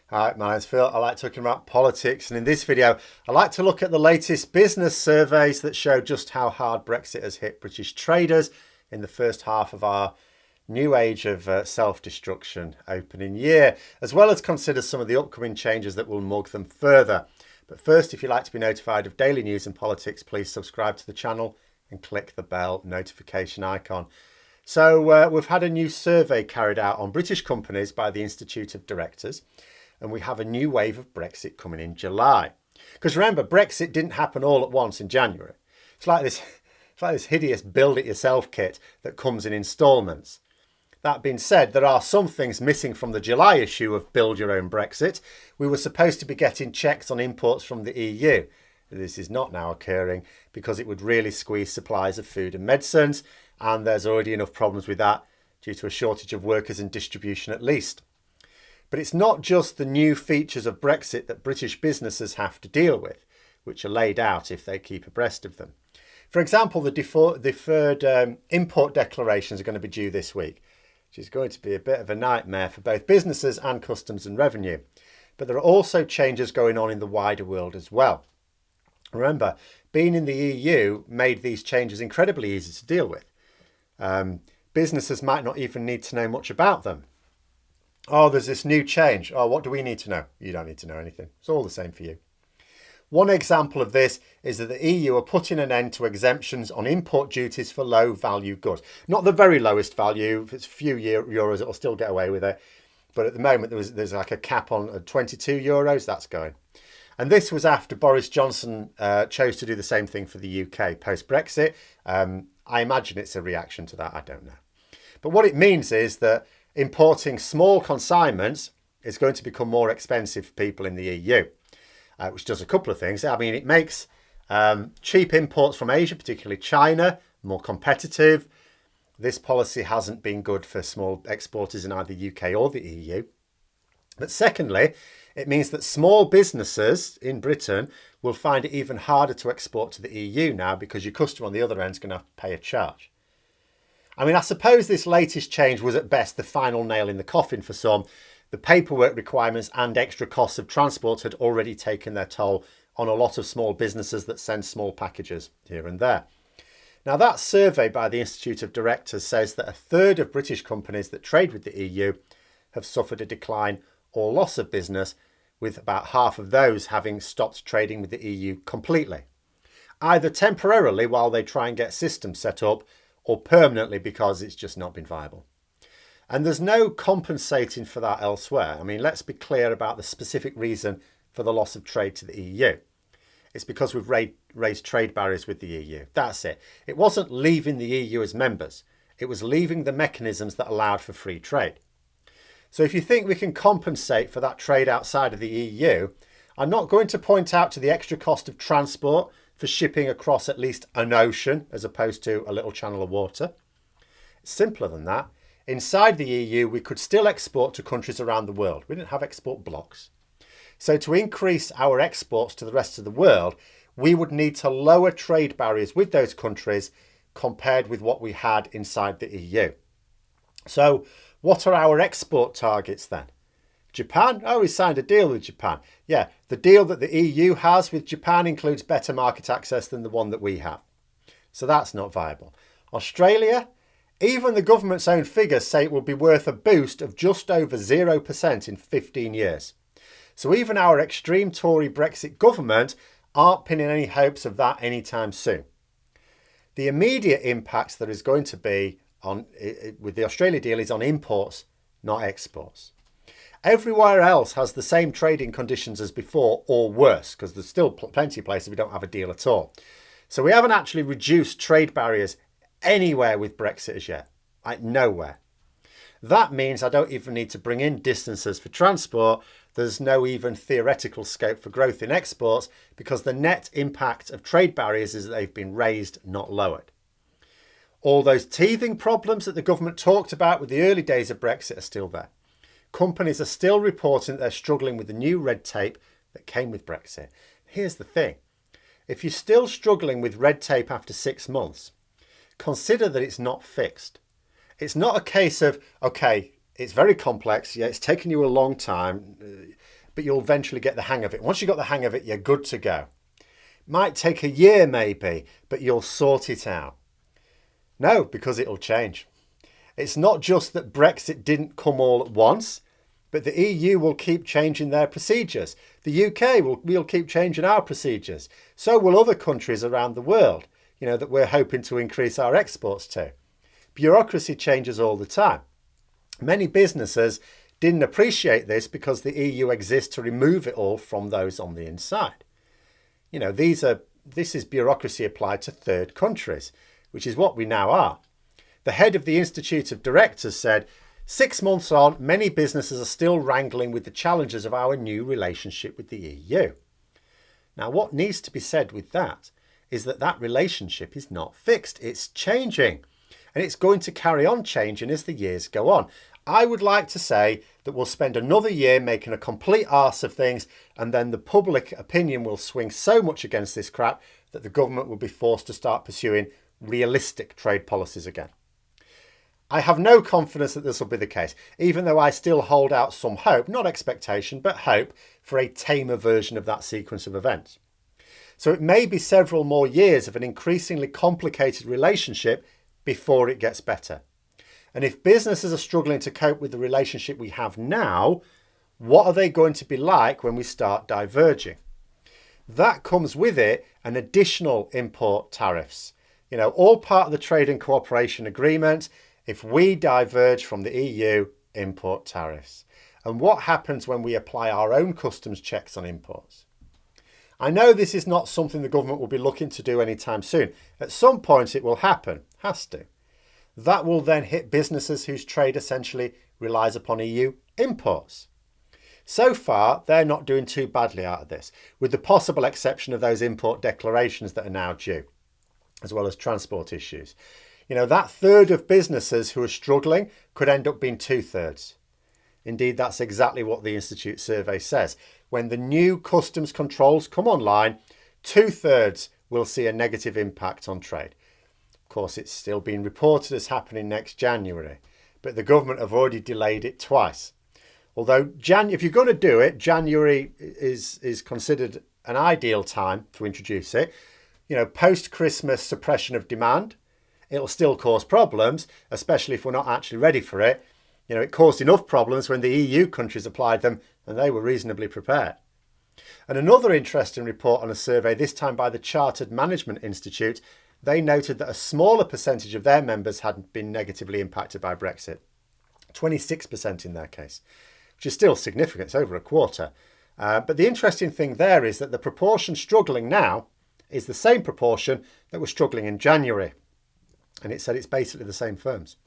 Hi, my name's Phil. I like talking about politics, and in this video, I like to look at the latest business surveys that show just how hard Brexit has hit British traders in the first half of our new age of self-destruction opening year, as well as consider some of the upcoming changes that will mug them further. But first, if you'd like to be notified of daily news and politics, please subscribe to the channel and click the bell notification icon. So we've had a new survey carried out on British companies by the Institute of Directors. And we have a new wave of Brexit coming in July. Because remember, Brexit didn't happen all at once in January. It's like this hideous build-it-yourself kit that comes in instalments. That being said, there are some things missing from the July issue of Build Your Own Brexit. We were supposed to be getting checks on imports from the EU. This is not now occurring because it would really squeeze supplies of food and medicines, and there's already enough problems with that due to a shortage of workers and distribution at least. But it's not just the new features of Brexit that British businesses have to deal with, which are laid out if they keep abreast of them. For example, the deferred import declarations are going to be due this week, which is going to be a bit of a nightmare for both businesses and customs and revenue. But there are also changes going on in the wider world as well. Remember, being in the EU made these changes incredibly easy to deal with. Businesses might not even need to know much about them. Oh, there's this new change. Oh, what do we need to know? You don't need to know anything. It's all the same for you. One example of this is that the EU are putting an end to exemptions on import duties for low value goods. Not the very lowest value. If it's a few euros, it'll still get away with it. But at the moment, there's like a cap on 22 euros. That's going. And this was after Boris Johnson chose to do the same thing for the UK post-Brexit. I imagine it's a reaction to that. I don't know. But what it means is that importing small consignments is going to become more expensive for people in the EU, which does a couple of things. I mean, it makes cheap imports from Asia, particularly China, more competitive. This policy hasn't been good for small exporters in either the UK or the EU. But secondly, it means that small businesses in Britain will find it even harder to export to the EU now because your customer on the other end is going to have to pay a charge. I mean, I suppose this latest change was at best the final nail in the coffin for some. The paperwork requirements and extra costs of transport had already taken their toll on a lot of small businesses that send small packages here and there. Now, that survey by the Institute of Directors says that a third of British companies that trade with the EU have suffered a decline or loss of business, with about half of those having stopped trading with the EU completely, either temporarily while they try and get systems set up, or permanently because it's just not been viable. And there's no compensating for that elsewhere. I mean, let's be clear about the specific reason for the loss of trade to the EU. It's because we've raised trade barriers with the EU. That's it. It wasn't leaving the EU as members. It was leaving the mechanisms that allowed for free trade. So if you think we can compensate for that trade outside of the EU, I'm not going to point out to the extra cost of transport for shipping across at least an ocean as opposed to a little channel of water. It's simpler than that. Inside the EU, we could still export to countries around the world. We didn't have export blocks. So to increase our exports to the rest of the world, we would need to lower trade barriers with those countries compared with what we had inside the EU. So what are our export targets then? Japan? Oh, we signed a deal with Japan. Yeah, the deal that the EU has with Japan includes better market access than the one that we have. So that's not viable. Australia? Even the government's own figures say it will be worth a boost of just over 0% in 15 years. So even our extreme Tory Brexit government aren't pinning any hopes of that anytime soon. The immediate impact there is going to be with the Australia deal is on imports, not exports. Everywhere else has the same trading conditions as before or worse, because there's still plenty of places we don't have a deal at all. So we haven't actually reduced trade barriers anywhere with Brexit as yet, like nowhere. That means I don't even need to bring in distances for transport. There's no even theoretical scope for growth in exports because the net impact of trade barriers is that they've been raised, not lowered. All those teething problems that the government talked about with the early days of Brexit are still there. Companies are still reporting that they're struggling with the new red tape that came with Brexit. Here's the thing. If you're still struggling with red tape after 6 months, consider that it's not fixed. It's not a case of, okay, it's very complex. Yeah, it's taken you a long time. but you'll eventually get the hang of it. Once you've got the hang of it, you're good to go. Might take a year maybe, but you'll sort it out. No, because it'll change. It's not just that Brexit didn't come all at once, but the EU will keep changing their procedures. The UK will keep changing our procedures. So will other countries around the world, that we're hoping to increase our exports to. Bureaucracy changes all the time. Many businesses didn't appreciate this because the EU exists to remove it all from those on the inside. This is bureaucracy applied to third countries, which is what we now are. The head of the Institute of Directors said, 6 months on, many businesses are still wrangling with the challenges of our new relationship with the EU. Now, what needs to be said with that is that relationship is not fixed. It's changing, and it's going to carry on changing as the years go on. I would like to say that we'll spend another year making a complete arse of things, and then the public opinion will swing so much against this crap that the government will be forced to start pursuing realistic trade policies again. I have no confidence that this will be the case, even though I still hold out some hope, not expectation, but hope for a tamer version of that sequence of events. So it may be several more years of an increasingly complicated relationship before it gets better. And if businesses are struggling to cope with the relationship we have now, what are they going to be like when we start diverging? That comes with it an additional import tariffs. All part of the trade and cooperation agreement. If we diverge from the EU, import tariffs. And what happens when we apply our own customs checks on imports? I know this is not something the government will be looking to do anytime soon. At some point it will happen, has to. That will then hit businesses whose trade essentially relies upon EU imports. So far, they're not doing too badly out of this, with the possible exception of those import declarations that are now due, as well as transport issues. That third of businesses who are struggling could end up being 2/3. Indeed, that's exactly what the Institute survey says. When the new customs controls come online, 2/3 will see a negative impact on trade. Of course, it's still being reported as happening next January, but the government have already delayed it twice. Although if you're going to do it, January is considered an ideal time to introduce it. Post-Christmas suppression of demand. It'll still cause problems, especially if we're not actually ready for it. It caused enough problems when the EU countries applied them and they were reasonably prepared. And another interesting report on a survey, this time by the Chartered Management Institute, they noted that a smaller percentage of their members had been negatively impacted by Brexit. 26% in their case, which is still significant. It's over a quarter. But the interesting thing there is that the proportion struggling now is the same proportion that was struggling in January. And it said it's basically the same firms.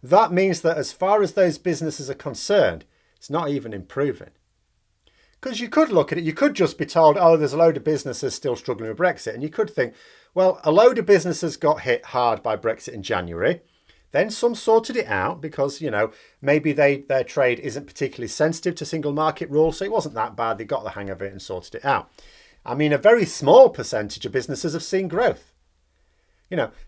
That means that as far as those businesses are concerned, it's not even improving. Because you could look at it, you could just be told, there's a load of businesses still struggling with Brexit. And you could think, well, a load of businesses got hit hard by Brexit in January. Then some sorted it out because, maybe their trade isn't particularly sensitive to single market rules. So it wasn't that bad. They got the hang of it and sorted it out. I mean, a very small percentage of businesses have seen growth.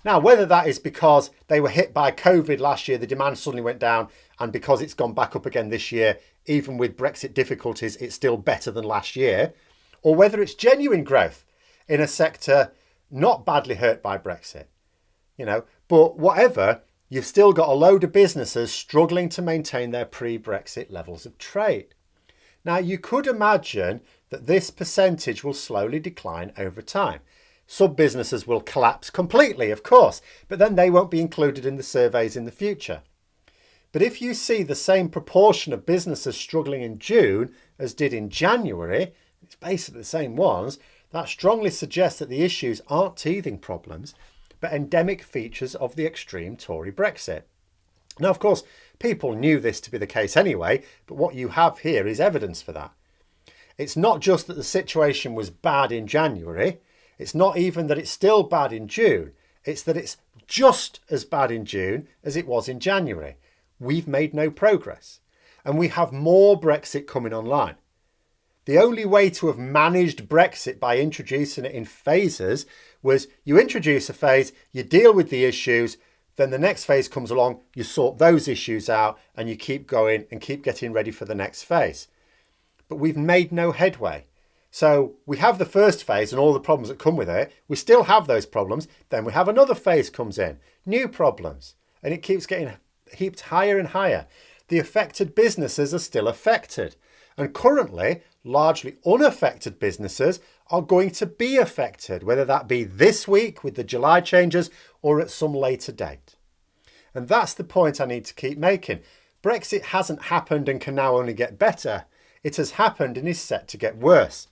Now, whether that is because they were hit by COVID last year, the demand suddenly went down, and because it's gone back up again this year, even with Brexit difficulties, it's still better than last year, or whether it's genuine growth in a sector not badly hurt by Brexit, but whatever, you've still got a load of businesses struggling to maintain their pre-Brexit levels of trade. Now, you could imagine that this percentage will slowly decline over time. Some businesses will collapse completely, of course, but then they won't be included in the surveys in the future. But if you see the same proportion of businesses struggling in June as did in January, it's basically the same ones, that strongly suggests that the issues aren't teething problems, but endemic features of the extreme Tory Brexit. Now, of course, people knew this to be the case anyway, but what you have here is evidence for that. It's not just that the situation was bad in January. It's not even that it's still bad in June. It's that it's just as bad in June as it was in January. We've made no progress. And we have more Brexit coming online. The only way to have managed Brexit by introducing it in phases was you introduce a phase, you deal with the issues, then the next phase comes along, you sort those issues out, and you keep going and keep getting ready for the next phase. but we've made no headway. So we have the first phase and all the problems that come with it. We still have those problems. Then we have another phase comes in, new problems, and it keeps getting heaped higher and higher. The affected businesses are still affected. And currently, largely unaffected businesses are going to be affected, whether that be this week with the July changes or at some later date. And that's the point I need to keep making. Brexit hasn't happened and can now only get better. It has happened and is set to get worse.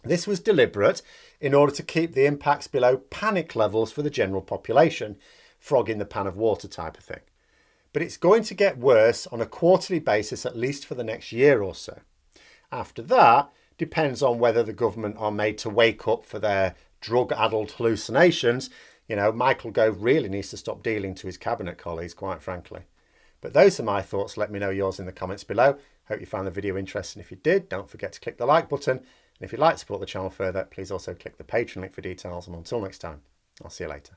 This was deliberate in order to keep the impacts below panic levels for the general population, frog in the pan of water type of thing. But it's going to get worse on a quarterly basis, at least for the next year or so. After that, depends on whether the government are made to wake up for their drug-addled hallucinations. You know, Michael Gove really needs to stop dealing to his cabinet colleagues, quite frankly. But those are my thoughts. Let me know yours in the comments below. Hope you found the video interesting. If you did, don't forget to click the like button. And if you'd like to support the channel further, please also click the Patreon link for details. And until next time, I'll see you later.